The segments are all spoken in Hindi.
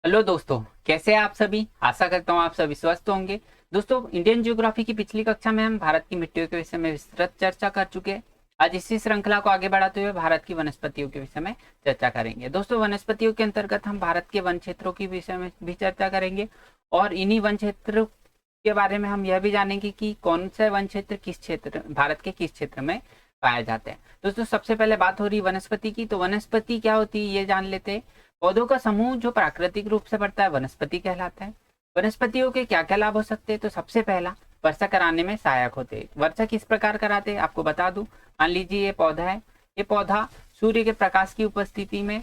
हेलो दोस्तों, कैसे हैं आप सभी। आशा करता हूँ आप सभी स्वस्थ होंगे। दोस्तों, इंडियन ज्योग्राफी की पिछली कक्षा में हम भारत की मिट्टियों के विषय में विस्तृत चर्चा कर चुके हैं। आज इसी श्रृंखला को आगे बढ़ाते हुए भारत की वनस्पतियों के विषय में चर्चा करेंगे। दोस्तों, वनस्पतियों के अंतर्गत हम भारत के वन क्षेत्रों के विषय में भी चर्चा करेंगे और इन्हीं वन क्षेत्र के बारे में हम यह भी जानेंगे कि कौन से वन क्षेत्र किस क्षेत्र भारत के किस क्षेत्र में पाए जाते हैं। दोस्तों, सबसे पहले बात हो रही वनस्पति की, तो वनस्पति क्या होती है ये जान लेते हैं। पौधों का समूह जो प्राकृतिक रूप से बढ़ता है वनस्पति कहलाता है। वनस्पतियों के क्या क्या लाभ हो सकते हैं, तो सबसे पहला, वर्षा कराने में सहायक होते हैं। वर्षा किस प्रकार कराते हैं आपको बता दूं। मान लीजिए ये पौधा है, ये पौधा सूर्य के प्रकाश की उपस्थिति में,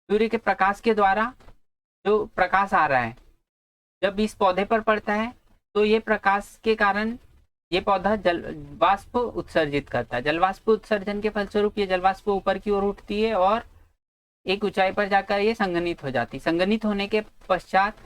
सूर्य के प्रकाश के द्वारा जो प्रकाश आ रहा है जब इस पौधे पर पड़ता है तो ये प्रकाश के कारण ये पौधा जल वाष्प उत्सर्जित करता है। जल वाष्प उत्सर्जन के फलस्वरूप ये जल वाष्प ऊपर की ओर उठती है और एक ऊंचाई पर जाकर ये संघनित हो जाती है। संघनित होने के पश्चात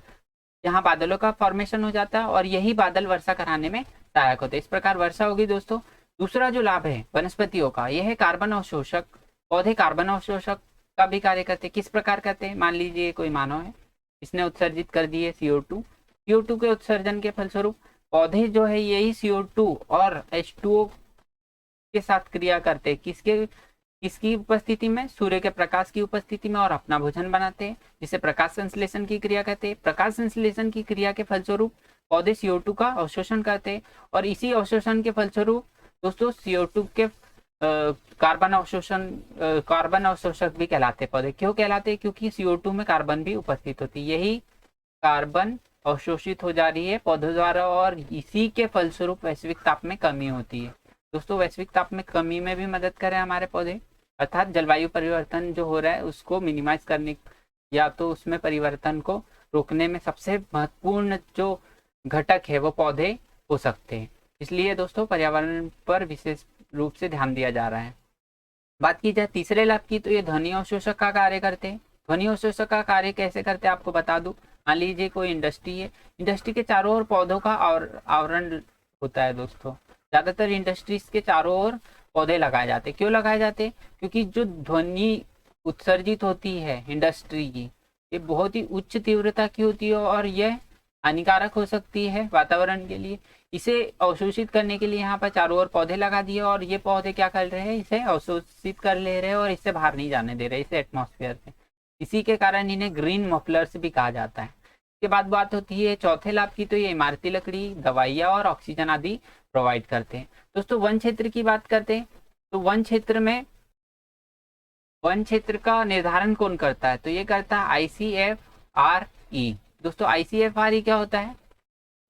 यहाँ बादलों का फॉर्मेशन हो जाता है और यही बादल वर्षा कराने में सहायक होते हैं। इस प्रकार वर्षा होगी। दोस्तों, दूसरा जो लाभ है वनस्पतियों का, यह है कार्बन अवशोषक। पौधे कार्बन अवशोषक का भी कार्य करते हैं। किस प्रकार करते हैं, मान लीजिए कोई मानव है, इसने उत्सर्जित कर दिए CO2 के उत्सर्जन के फलस्वरूप पौधे जो है यही CO2 और H2O के साथ क्रिया करते हैं। किसकी उपस्थिति में, सूर्य के प्रकाश की उपस्थिति में, और अपना भोजन बनाते हैं, जिसे प्रकाश संश्लेषण की क्रिया कहते हैं। प्रकाश संश्लेषण की क्रिया के फलस्वरूप पौधे CO2 का अवशोषण करते हैं और इसी अवशोषण के फलस्वरूप दोस्तों CO2 के कार्बन अवशोषक भी कहलाते हैं पौधे। क्यों कहलाते हैं, क्योंकि CO2 में कार्बन भी उपस्थित होती है। यही कार्बन अवशोषित हो जा रही है पौधों द्वारा और इसी के फलस्वरूप वैश्विक ताप में कमी होती है। दोस्तों, वैश्विक ताप में कमी में भी मदद करें हमारे पौधे, अर्थात जलवायु परिवर्तन जो हो रहा है उसको मिनिमाइज करने या तो उसमें परिवर्तन को रोकने में सबसे महत्वपूर्ण जो घटक है वो पौधे हो सकते हैं। इसलिए दोस्तों, पर्यावरण पर विशेष रूप से ध्यान दिया जा रहा है। बात की जाए तीसरे लाभ की, तो ये ध्वनि अवशोषक का कार्य करते हैं। ध्वनि अवशोषक का कार्य कैसे करते हैं आपको बता दूं। मान लीजिए कोई इंडस्ट्री है, इंडस्ट्री के चारों ओर पौधों का आवरण होता है। दोस्तों, ज्यादातर इंडस्ट्रीज के चारों ओर पौधे लगाए जाते हैं। क्यों लगाए जाते हैं, क्योंकि जो ध्वनि उत्सर्जित होती है इंडस्ट्री की, ये बहुत ही उच्च तीव्रता की होती है और यह हानिकारक हो सकती है वातावरण के लिए। इसे अवशोषित करने के लिए यहाँ पर चारों ओर पौधे लगा दिए और ये पौधे क्या कर रहे हैं, इसे अवशोषित कर ले रहे हैं और इससे बाहर नहीं जाने दे रहे इसे एटमॉस्फेयर में। इसी के कारण इन्हें ग्रीन मफलर्स भी कहा जाता है। इसके बाद बात होती है चौथे लाभ की, तो ये इमारती लकड़ी, दवाइयाँ और ऑक्सीजन आदि प्रोवाइड करते हैं। दोस्तों, वन क्षेत्र की बात करते हैं तो वन क्षेत्र का निर्धारण कौन करता है, तो ये करता है ICFRE। दोस्तों, ICFRE क्या होता है,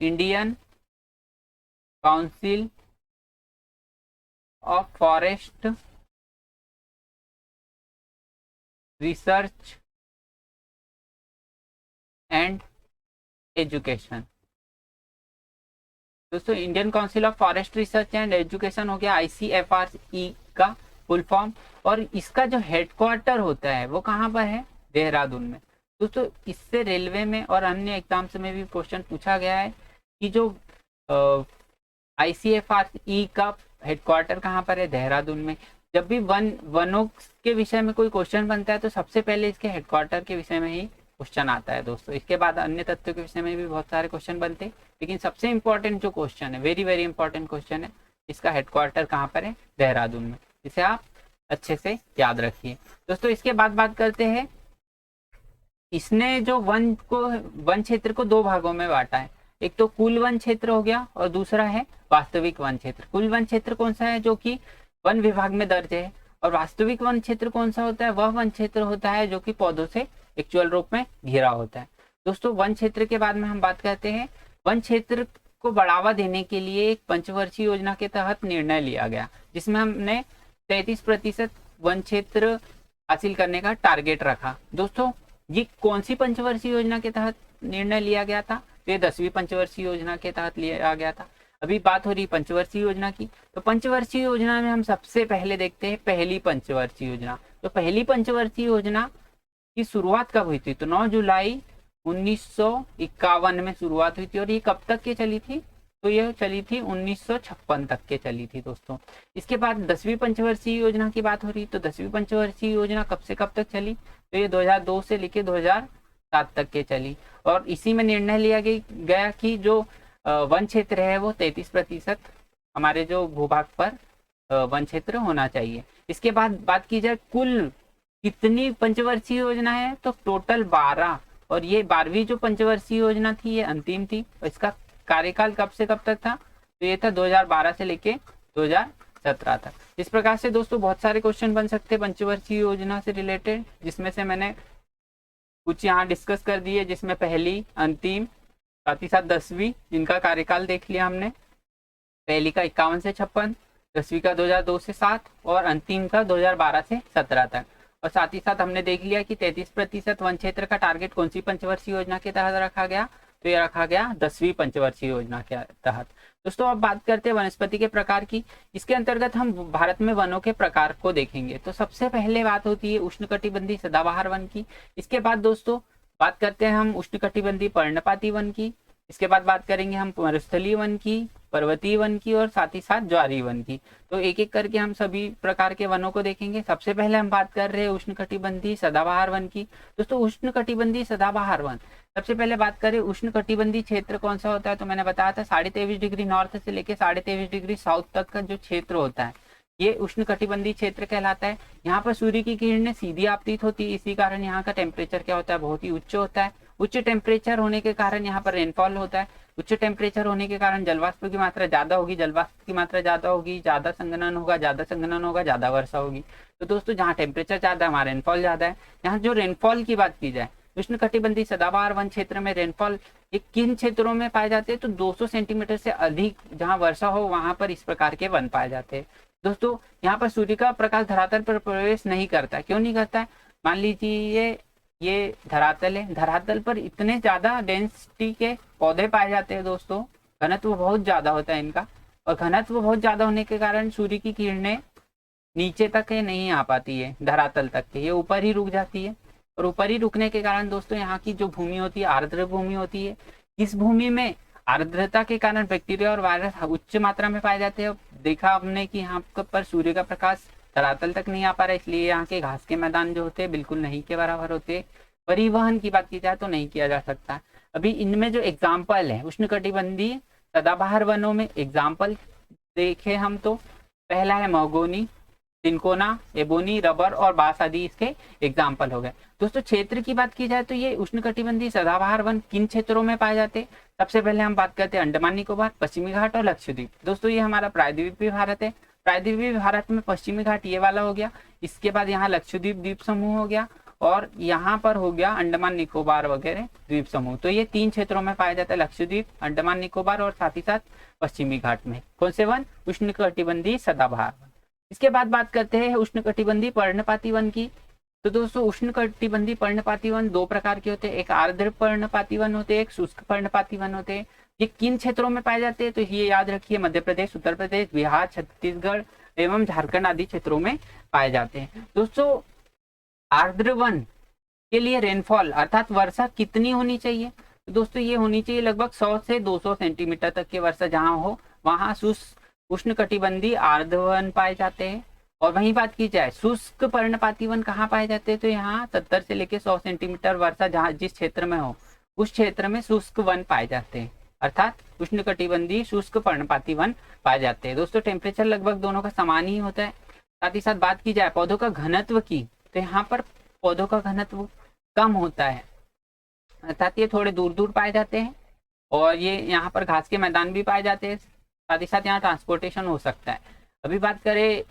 Indian council of forest research and education. दोस्तों, Indian council of forest research and education हो गया ICFRE का फुल फॉर्म। और इसका जो हेडक्वार्टर होता है वो कहाँ पर है, देहरादून में। दोस्तों, इससे रेलवे में और अन्य एग्जाम्स में भी क्वेश्चन पूछा गया है कि जो ICFRE का हेडक्वार्टर कहाँ पर है, देहरादून में। जब भी वनों के विषय में कोई क्वेश्चन बनता है तो सबसे पहले इसके हेडक्वार्टर के विषय में ही क्वेश्चन आता है। दोस्तों, इसके बाद अन्य तथ्यों के विषय में भी बहुत सारे क्वेश्चन बनते हैं, लेकिन सबसे इंपॉर्टेंट जो क्वेश्चन है, वेरी वेरी इंपॉर्टेंट क्वेश्चन है, इसका हेडक्वार्टर कहाँ पर है, देहरादून में। इसे आप अच्छे से याद रखिए। दोस्तों, इसके बाद बात करते हैं, इसने जो वन क्षेत्र को दो भागों में बांटा है। एक तो कुल वन क्षेत्र हो गया और दूसरा है वास्तविक वन क्षेत्र। कुल वन क्षेत्र कौन सा है, जो कि वन विभाग में दर्ज है, और वास्तविक वन क्षेत्र कौन सा होता है, वह वन क्षेत्र होता है जो कि पौधों से एक्चुअल रूप में घिरा होता है। दोस्तों, वन क्षेत्र के बाद में हम बात करते हैं, वन क्षेत्र को बढ़ावा देने के लिए एक पंचवर्षीय योजना के तहत निर्णय लिया गया, जिसमें हमने 33% वन क्षेत्र हासिल करने का टारगेट रखा। दोस्तों, ये कौन सी पंचवर्षीय योजना के तहत निर्णय लिया गया था, तो ये 10वीं पंचवर्षीय योजना के तहत लिया गया था। अभी बात हो रही पंचवर्षीय योजना की, तो पंचवर्षीय योजना में हम सबसे पहले देखते हैं पहली पंचवर्षीय योजना। तो पहली पंचवर्षीय योजना की शुरुआत कब हुई थी, तो 9 जुलाई 1951 में शुरुआत हुई थी और ये कब तक के चली थी, तो ये चली थी 1956 तक के चली थी दोस्तों। इसके बाद 10वीं पंचवर्षीय योजना की बात हो रही, तो 10वीं पंचवर्षीय योजना कब से कब तक चली, तो ये 2002 से लेके 2007 तक के चली। और इसी में निर्णय लिया गया कि जो वन क्षेत्र है वो 33% हमारे जो भूभाग पर वन क्षेत्र होना चाहिए। इसके बाद बात की जाए कुल कितनी पंचवर्षीय योजना है, तो टोटल 12, और ये 12वीं जो पंचवर्षीय योजना थी ये अंतिम थी। और इसका कार्यकाल कब से कब तक था, तो ये था 2012 से लेके 2017 तक। इस प्रकार से दोस्तों बहुत सारे क्वेश्चन बन सकते हैं पंचवर्षीय योजना से रिलेटेड, जिसमें से मैंने कुछ यहाँ डिस्कस कर दिए, जिसमें पहली, अंतिम, साथ ही साथ 10वीं, जिनका कार्यकाल देख लिया हमने। पहली का 51 से 56, 10वीं का 2002 से 7 और अंतिम का 2012 से 17 तक। और साथ ही साथ हमने देख लिया कि 33% वन क्षेत्र का टारगेट कौन सी पंचवर्षीय योजना के तहत रखा गया, तो ये रखा गया 10वीं पंचवर्षीय योजना के तहत। दोस्तों अब बात करते हैं वनस्पति के प्रकार की। इसके अंतर्गत हम भारत में वनों के प्रकार को देखेंगे। तो सबसे पहले बात होती है उष्णकटिबंधीय सदाबहार वन की। इसके बाद दोस्तों बात करते हैं हम उष्णकटिबंधीय पर्णपाती वन की। इसके बाद बात करेंगे हम मरुस्थलीय वन की, पर्वतीय वन की और साथ ही साथ ज्वारीय वन की। तो एक एक करके हम सभी प्रकार के वनों को देखेंगे। सबसे पहले हम बात कर रहे हैं उष्णकटिबंधीय सदाबहार वन की। दोस्तों उष्णकटिबंधीय सदाबहार वन, सबसे पहले बात करें उष्णकटिबंधीय क्षेत्र कौन सा होता है, तो मैंने बताया था 23.5 डिग्री नॉर्थ से लेकर 23.5 डिग्री साउथ तक का जो क्षेत्र होता है ये उष्णकटिबंधीय क्षेत्र कहलाता है। यहाँ पर सूर्य की किरणें सीधी आपतित होती है, इसी कारण यहाँ का टेम्परेचर क्या होता है, बहुत ही उच्च होता है। उच्च टेम्परेचर होने के कारण यहाँ पर रेनफॉल होता है। उच्च टेम्परेचर होने के कारण जलवाष्प की मात्रा ज्यादा होगी, जलवाष्प की मात्रा ज्यादा होगी, ज्यादा संघनन होगा, ज्यादा वर्षा होगी। तो दोस्तों जहाँ टेम्परेचर ज्यादा है वहाँ रेनफॉल ज्यादा है। यहाँ जो रेनफॉल की बात की जाए, उष्णकटिबंधीय सदाबहार वन क्षेत्र में रेनफॉल ये किन क्षेत्रों में पाए जाते हैं, तो 200 सेंटीमीटर से अधिक जहाँ वर्षा हो वहां पर इस प्रकार के वन पाए जाते हैं। दोस्तों यहाँ पर सूर्य का प्रकाश धरातल पर प्रवेश नहीं करता है। क्यों नहीं करता है, मान लीजिए ये धरातल है, धरातल पर इतने ज्यादा डेंसिटी के पौधे पाए जाते हैं दोस्तों, घनत्व बहुत ज्यादा होता है इनका, और घनत्व बहुत ज्यादा होने के कारण सूर्य की किरणें नीचे तक नहीं आ पाती है, धरातल तक के, ये ऊपर ही रुक जाती है। और ऊपर ही रुकने के कारण दोस्तों यहाँ की जो भूमि होती है आर्द्र भूमि होती है। इस भूमि में आर्द्रता के कारण बैक्टीरिया और वायरस उच्च मात्रा में पाए जाते हैं। देखा हमने कि यहाँ पर सूर्य का प्रकाश धरातल तक नहीं आ पा रहा, इसलिए यहाँ के घास के मैदान जो होते हैं बिल्कुल नहीं के बराबर होते। परिवहन की बात की जाए तो नहीं किया जा सकता। अभी इनमें जो एग्जाम्पल है उष्णकटिबंधीय सदाबहार वनों में एग्जाम्पल देखे हम, तो पहला है महोगनी, सिनकोना, एबोनी, रबर और बांस आदि इसके एग्जाम्पल हो गए। दोस्तों क्षेत्र की बात की जाए तो ये उष्णकटिबंधीय सदाबहार वन किन क्षेत्रों में पाए जाते हैं, सबसे पहले हम बात करते हैं अंडमान निकोबार, पश्चिमी घाट और लक्षद्वीप। दोस्तों ये हमारा प्रायद्वीपीय भारत है। प्रायद्वीपीय भारत में पश्चिमी घाट ये वाला हो गया, इसके बाद यहाँ लक्षद्वीप द्वीप समूह हो गया, और यहाँ पर हो गया अंडमान निकोबार वगैरह द्वीप समूह। तो ये 3 क्षेत्रों में पाया जाता है, लक्षद्वीप, अंडमान निकोबार और साथ ही साथ पश्चिमी घाट में। कौन से वन, उष्णकटिबंधीय सदाबहार वन। इसके बाद बात करते हैं उष्णकटिबंधीय पर्णपाती वन की। तो दोस्तों उष्णकटिबंधीय पर्णपाती वन 2 प्रकार के होते हैं, एक आर्द्र पर्णपाती वन होते हैं, एक शुष्क पर्णपाती वन होते हैं। ये किन क्षेत्रों में पाए जाते हैं, तो ये याद रखिए मध्य प्रदेश, उत्तर प्रदेश, बिहार, छत्तीसगढ़ एवं झारखंड आदि क्षेत्रों में पाए जाते हैं। दोस्तों आर्द्र वन के लिए रेनफॉल अर्थात वर्षा कितनी होनी चाहिए, तो दोस्तों ये होनी चाहिए लगभग 100 से 200 सेंटीमीटर तक की वर्षा जहां हो वहां उष्णकटिबंधीय आर्द्र वन पाए जाते हैं। और वहीं बात की जाए शुष्क पर्णपाती वन कहाँ पाए जाते हैं, तो यहाँ 70 से लेकर 100 सेंटीमीटर वर्षा जहाँ जिस क्षेत्र में हो उस क्षेत्र में शुष्क वन पाए जाते हैं, अर्थात उष्णकटिबंधीय शुष्क पर्णपाती वन पाए जाते हैं। दोस्तों टेम्परेचर लगभग दोनों का समान ही होता है। साथ ही साथ बात की जाए पौधों का घनत्व की, तो यहाँ पर पौधों का घनत्व कम होता है, अर्थात ये थोड़े दूर दूर पाए जाते हैं, और ये यहाँ पर घास के मैदान भी पाए जाते हैं। साथ ही साथ यहाँ ट्रांसपोर्टेशन हो सकता है। अभी बात करें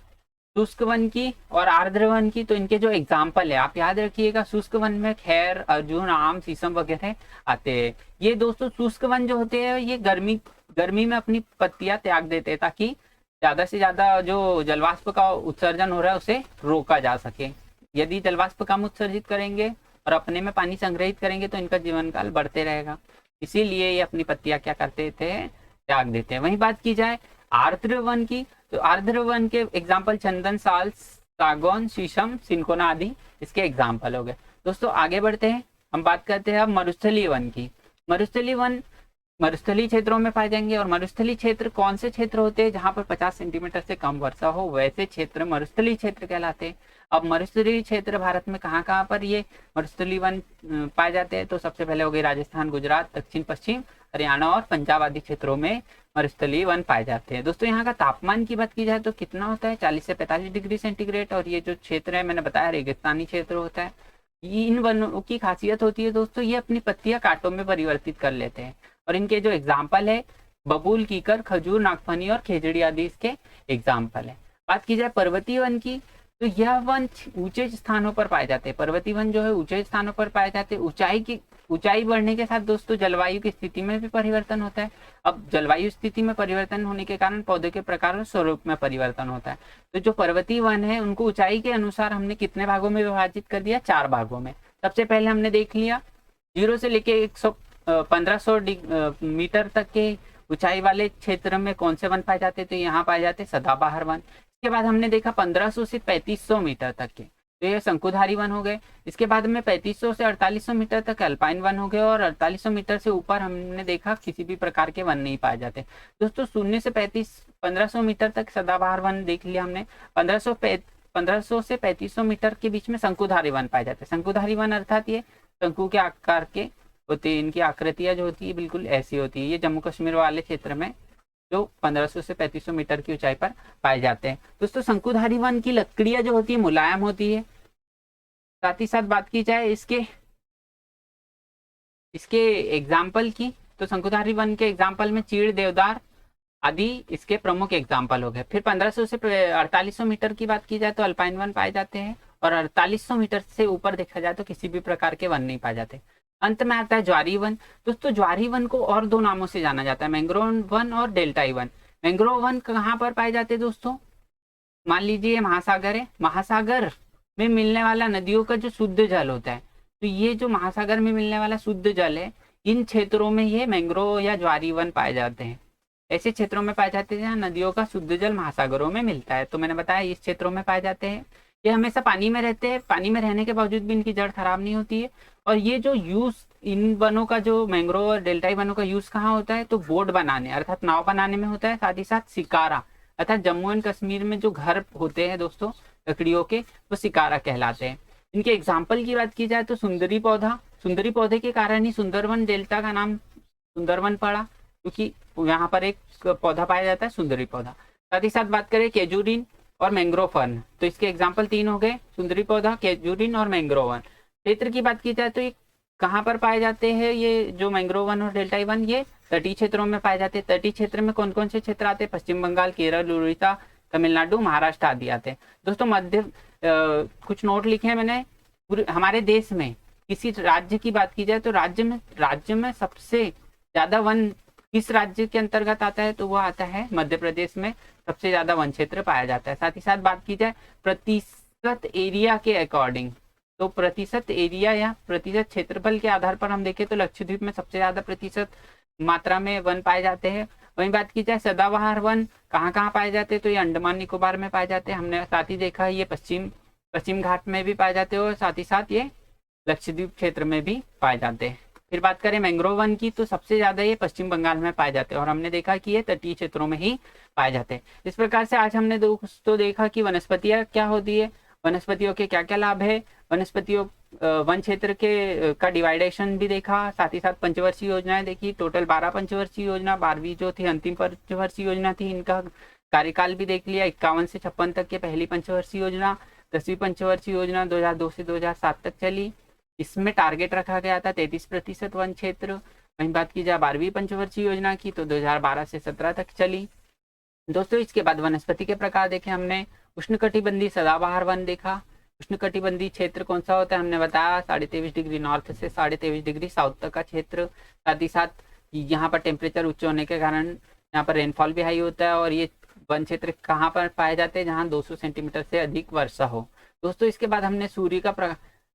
शुष्क वन की और आर्द्र वन की, तो इनके जो एग्जाम्पल है आप याद रखिएगा, शुष्क वन में खैर, अर्जुन, आम, शीशम वगैरह आते हैं। ये दोस्तों शुष्क वन जो होते हैं ये गर्मी में अपनी पत्तियां त्याग देते हैं, ताकि ज्यादा से ज्यादा जो जलवाष्प का उत्सर्जन हो रहा है उसे रोका जा सके। यदि जलवाष्प कम उत्सर्जित करेंगे और अपने में पानी संग्रहित करेंगे तो इनका जीवन काल बढ़ते रहेगा, इसीलिए ये अपनी पत्तियां क्या करते थे, त्याग देते हैं। वहीं बात की जाए आर्द्र वन की, तो आर्द्र वन के एग्जाम्पल चंदन, साल, सागौन, शीशम, सिनकोना आदि इसके एग्जाम्पल हो गए। दोस्तों आगे बढ़ते हैं, हम बात करते हैं अब मरुस्थलीय वन की। मरुस्थलीय वन मरुस्थलीय क्षेत्रों में पाए जाएंगे। और मरुस्थलीय क्षेत्र कौन से क्षेत्र होते हैं? जहां पर 50 सेंटीमीटर से कम वर्षा हो वैसे क्षेत्र मरुस्थलीय क्षेत्र कहलाते हैं। अब मरुस्थलीय क्षेत्र भारत में कहाँ कहाँ पर ये मरुस्थलीय वन पाए जाते हैं? तो सबसे पहले हो गए राजस्थान, गुजरात, दक्षिण पश्चिम, हरियाणा और पंजाब आदि क्षेत्रों में मरुस्थलीय वन पाए जाते हैं। दोस्तों यहाँ का तापमान की बात की जाए तो कितना होता है? 40 से 45 डिग्री सेंटीग्रेड। और ये जो क्षेत्र है मैंने बताया रेगिस्तानी क्षेत्र होता है। इन वनों की खासियत होती है दोस्तों, ये अपनी पत्तियां कांटों में परिवर्तित कर लेते हैं। और इनके जो एग्जाम्पल है बबूल, कीकर, खजूर, नागफनी और खेजड़ी आदि इसके एग्जाम्पल है। बात की जाए पर्वतीय वन की, तो यह वन ऊंचे स्थानों पर पाए जाते हैं। पर्वतीय वन जो है ऊंचे स्थानों पर पाए जाते हैं। ऊंचाई बढ़ने के साथ दोस्तों जलवायु की स्थिति में भी परिवर्तन होता है। अब जलवायु स्थिति में परिवर्तन होने के कारण पौधे के प्रकार और स्वरूप में परिवर्तन होता है। तो जो पर्वतीय वन है उनको ऊंचाई के अनुसार हमने कितने भागों में विभाजित कर दिया? 4 भागों में। सबसे पहले हमने देख लिया 0 से लेके 1500 मीटर तक के ऊंचाई वाले क्षेत्र में कौन से वन पाए जाते हैं? तो यहाँ पाए जाते हैं सदाबहार वन। इसके बाद हमने देखा 1500 से 3500 मीटर तक के, तो ये शंकुधारी वन हो गए। इसके बाद में 3500 से 4800 मीटर तक अल्पाइन वन हो गए। और 4800 मीटर से ऊपर हमने देखा किसी भी प्रकार के वन नहीं पाए जाते। दोस्तों 0 से 1500 मीटर तक सदाबहार वन देख लिया हमने। 1500 से 3500 मीटर के बीच में शंकुधारी वन पाए जाते हैं। शंकुधारी वन अर्थात ये शंकु के आकार के होती है। इनकी आकृतियां जो होती है बिल्कुल ऐसी होती है। ये जम्मू कश्मीर वाले क्षेत्र में जो 1500 से 3500 मीटर की ऊंचाई पर पाए जाते हैं। दोस्तों शंकुधारी वन की लकड़ियां जो होती है मुलायम होती है। साथ ही साथ बात की जाए इसके एग्जाम्पल की, तो शंकुधारी वन के एग्जाम्पल में चीड़, देवदार आदि इसके प्रमुख एग्जाम्पल हो गए। फिर 1500 से 4800 मीटर की बात की जाए तो अल्पाइन वन पाए जाते हैं। और 4800 मीटर से ऊपर देखा जाए तो किसी भी प्रकार के वन नहीं पाए जाते। अंत में आता है ज्वारी वन। दोस्तों ज्वारी वन को और 2 नामों से जाना जाता है, मैंग्रोव वन और डेल्टाई वन। मैंग्रोव वन कहाँ पर पाए जाते हैं दोस्तों? मान लीजिए महासागर है, महासागर में मिलने वाला नदियों का जो शुद्ध जल होता है, तो ये जो महासागर में मिलने वाला शुद्ध जल है इन क्षेत्रों में ये मैंग्रोव या ज्वारी वन पाए जाते हैं। ऐसे क्षेत्रों में पाए जाते हैं जहाँ नदियों का शुद्ध जल महासागरों में मिलता है। तो मैंने बताया इस क्षेत्रों में पाए जाते हैं। ये हमेशा पानी में रहते हैं, पानी में रहने के बावजूद भी इनकी जड़ खराब नहीं होती है। और ये जो यूज इन वनों का, जो मैंग्रोव और डेल्टाई वनों का यूज कहाँ होता है? तो बोट बनाने अर्थात नाव बनाने में होता है। साथ ही साथ शिकारा अर्थात जम्मू एंड कश्मीर में जो घर होते हैं दोस्तों लकड़ियों के, वो शिकारा कहलाते हैं। इनके एग्जाम्पल की बात की जाए तो सुंदरी पौधा, सुंदरी पौधे के कारण ही सुंदरवन डेल्टा का नाम सुंदरवन पड़ा, क्योंकि यहाँ पर एक पौधा पाया जाता है सुंदरी पौधा। साथ ही साथ बात करें केजूरिन और मैंग्रोव फर्न, तो इसके एग्जाम्पल 3 हो गए, सुंदरी पौधा, केजूरिन और मैंग्रोव वन। क्षेत्र की बात की जाए तो ये कहाँ पर पाए जाते हैं? ये जो मैंग्रोव वन और डेल्टाई वन ये तटीय क्षेत्रों में पाए जाते हैं। तटीय क्षेत्र में कौन कौन से क्षेत्र आते हैं? पश्चिम बंगाल, केरल, उड़ीसा, तमिलनाडु, महाराष्ट्र आदि आते हैं। दोस्तों कुछ नोट लिखे हैं मैंने। हमारे देश में किसी राज्य की बात की जाए तो राज्य में सबसे ज्यादा वन किस राज्य के अंतर्गत आता है? तो वो आता है मध्य प्रदेश में सबसे ज्यादा वन क्षेत्र पाया जाता है। साथ ही साथ बात की जाए प्रतिशत एरिया के अकॉर्डिंग, तो प्रतिशत एरिया या प्रतिशत क्षेत्रफल के आधार पर हम देखें तो लक्षद्वीप में सबसे ज्यादा प्रतिशत मात्रा में वन पाए जाते हैं। वहीं बात की जाए सदाबहार वन कहाँ कहाँ पाए जाते हैं? तो ये अंडमान निकोबार में पाए जाते हैं। हमने साथ ही देखा ये पश्चिम घाट में भी पाए जाते हैं और साथ ही साथ ये लक्षद्वीप क्षेत्र में भी पाए जाते हैं। फिर बात करें मैंग्रोव वन की, तो सबसे ज्यादा ये पश्चिम बंगाल में पाए जाते हैं और हमने देखा कि ये तटीय क्षेत्रों में ही पाए जाते हैं। इस प्रकार से आज हमने दोस्तों देखा कि वनस्पतियां क्या होती है, वनस्पतियों के क्या क्या लाभ है, वनस्पतियों वन क्षेत्र के का डिवाइडेशन भी देखा। साथ ही साथ पंचवर्षीय योजनाएं देखी, टोटल 12 पंचवर्षीय योजना, 12वीं जो थी अंतिम पंचवर्षीय योजना थी, इनका कार्यकाल भी देख लिया। 51 से 56 तक के पहली पंचवर्षीय योजना, 10वीं पंचवर्षीय योजना 2002 से 2007 तक चली। इसमें टारगेट रखा गया था 33% वन क्षेत्र। वहीं बात की जाए 12वीं पंचवर्षीय योजना की तो 2012 से 17 तक चली। दोस्तों इसके बाद वनस्पति के प्रकार देखे हमने। उष्णकटिबंधीय सदाबहार वन देखा। उष्णकटिबंधीय क्षेत्र कौन सा होता है हमने बताया, 23.5 डिग्री नॉर्थ से 23.5 डिग्री साउथ तक का क्षेत्र। साथ ही साथ यहाँ पर टेम्परेचर उच्च होने के कारण यहाँ पर रेनफॉल भी हाई होता है। और ये वन क्षेत्र कहाँ पर पाए जाते हैं? जहाँ 200 सेंटीमीटर से अधिक वर्षा हो। दोस्तों इसके बाद हमने सूर्य का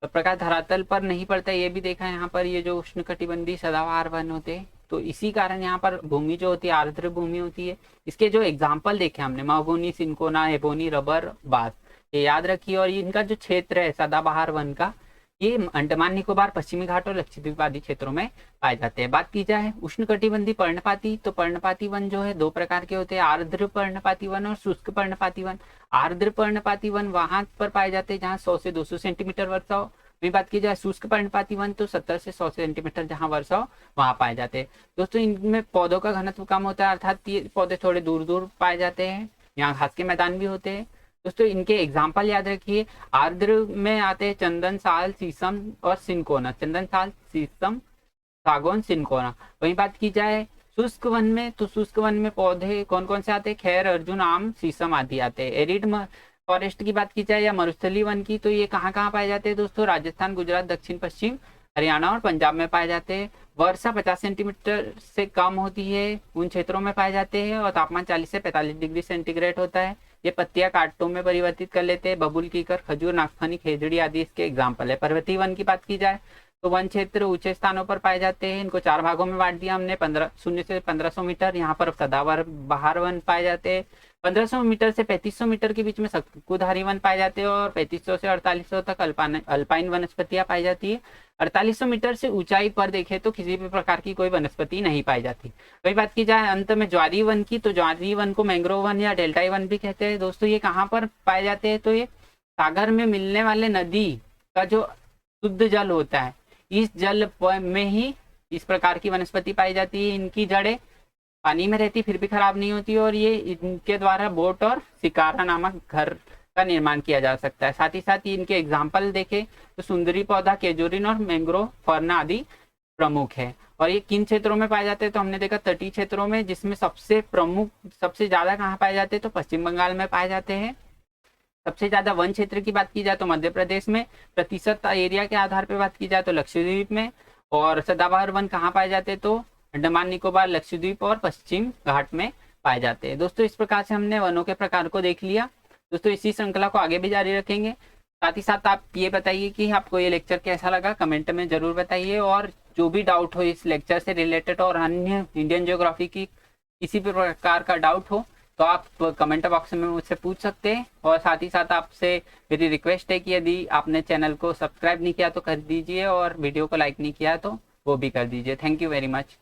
प्रकाश धरातल पर नहीं पड़ता, ये भी देखा है। यहाँ पर ये जो उष्णकटिबंधीय सदाबहार वन होते हैं तो इसी कारण यहाँ पर भूमि जो होती है आर्द्र भूमि होती है। इसके जो एग्जाम्पल देखे हमने, महोगनी, सिनकोना, एबोनी, रबर, बांस, ये याद रखिए। और इनका जो क्षेत्र है सदाबहार वन का, ये अंडमान निकोबार, पश्चिमी घाट और लक्षद्वीप आदि क्षेत्रों में पाए जाते हैं। बात की जाए उष्णकटिबंधीय पर्णपाती, तो पर्णपाती वन जो है दो प्रकार के होते हैं, आर्द्र पर्णपाती वन और शुष्क पर्णपाती वन। आर्द्र पर्णपाती वन वहां पर पाए जाते हैं जहाँ 100 से 200 सेंटीमीटर वर्षा हो। वही बात की जाए शुष्क पर्णपाती वन, तो 70 से 100 सेंटीमीटर जहाँ वर्षा हो वहां पाए जाते हैं। दोस्तों इनमें पौधों का घनत्व कम होता है, अर्थात ये पौधे थोड़े दूर दूर पाए जाते हैं। यहाँ घास के मैदान भी होते हैं। दोस्तों इनके एग्जाम्पल याद रखिए, आर्द्र में आते हैं चंदन, साल, शीशम और सिनकोना। चंदन, साल, शीशम, सागौन, सिनकोना। वहीं बात की जाए शुष्क वन में, तो शुष्क वन में पौधे कौन कौन से आते हैं, खैर, अर्जुन, आम, शीशम आदि आते हैं। एरिड फॉरेस्ट की बात की जाए या मरुस्थलीय वन की, तो ये कहाँ कहाँ पाए जाते हैं दोस्तों, राजस्थान, गुजरात, दक्षिण पश्चिम, हरियाणा और पंजाब में पाए जाते हैं। वर्षा 50 सेंटीमीटर से कम होती है उन क्षेत्रों में पाए जाते हैं और तापमान 40 से 45 डिग्री सेंटीग्रेड होता है। ये पत्तियां कांटों में परिवर्तित कर लेते हैं। बबूल, कीकर, खजूर, नागफनी, खेजड़ी आदि इसके एग्जाम्पल है। पर्वतीय वन की बात की जाए तो वन क्षेत्र ऊंचे स्थानों पर पाए जाते हैं। इनको 4 भागों में बांट दिया हमने, 0 से 1500 मीटर। यहाँ पर सदाबहार बहार वन पाए जाते हैं। 1500 मीटर से 3500 मीटर के बीच में शंकुधारी वन पाए जाते हैं और 3500 से 4800 तक अल्पाइन वनस्पतियां पाई जाती है। 4800 मीटर से ऊंचाई पर देखें तो किसी भी प्रकार की कोई वनस्पति नहीं पाई जाती। वही बात की जाए अंत में ज्वारीय वन की, तो ज्वारीय वन को मैंग्रोव वन या डेल्टाई वन भी कहते हैं। दोस्तों ये कहाँ पर पाए जाते हैं, तो ये सागर में मिलने वाले नदी का जो शुद्ध जल होता है, इस जल में ही इस प्रकार की वनस्पति पाई जाती है। इनकी जड़ें पानी में रहती फिर भी खराब नहीं होती और ये इनके द्वारा बोट और शिकारा नामक घर का निर्माण किया जा सकता है। साथ ही साथ इनके एग्जाम्पल देखें तो सुंदरी पौधा, केजोरिन और मैंग्रोव फर्न आदि प्रमुख है। और ये किन क्षेत्रों में पाए जाते हैं, तो हमने देखा तटीय क्षेत्रों में, जिसमें सबसे प्रमुख सबसे ज्यादा कहाँ पाए जाते हैं, तो पश्चिम बंगाल में पाए जाते हैं। सबसे ज्यादा वन क्षेत्र की बात की जाए तो मध्य प्रदेश में, प्रतिशत एरिया के आधार पर बात की जाए तो लक्षद्वीप में। और सदाबहार वन कहाँ पाए जाते हैं, तो अंडमान निकोबार, लक्षद्वीप और पश्चिम घाट में पाए जाते हैं। दोस्तों इस प्रकार से हमने वनों के प्रकार को देख लिया। दोस्तों इसी श्रृंखला को आगे भी जारी रखेंगे। साथ ही साथ आप ये बताइए कि आपको ये लेक्चर कैसा लगा, कमेंट में जरूर बताइए। और जो भी डाउट हो इस लेक्चर से रिलेटेड और अन्य इंडियन ज्योग्राफी की किसी भी प्रकार का डाउट हो तो आप कमेंट बॉक्स में मुझसे पूछ सकते हैं। और साथ ही साथ आपसे मेरी रिक्वेस्ट है कि यदि आपने चैनल को सब्सक्राइब नहीं किया तो कर दीजिए और वीडियो को लाइक नहीं किया तो वो भी कर दीजिए। Thank you very much.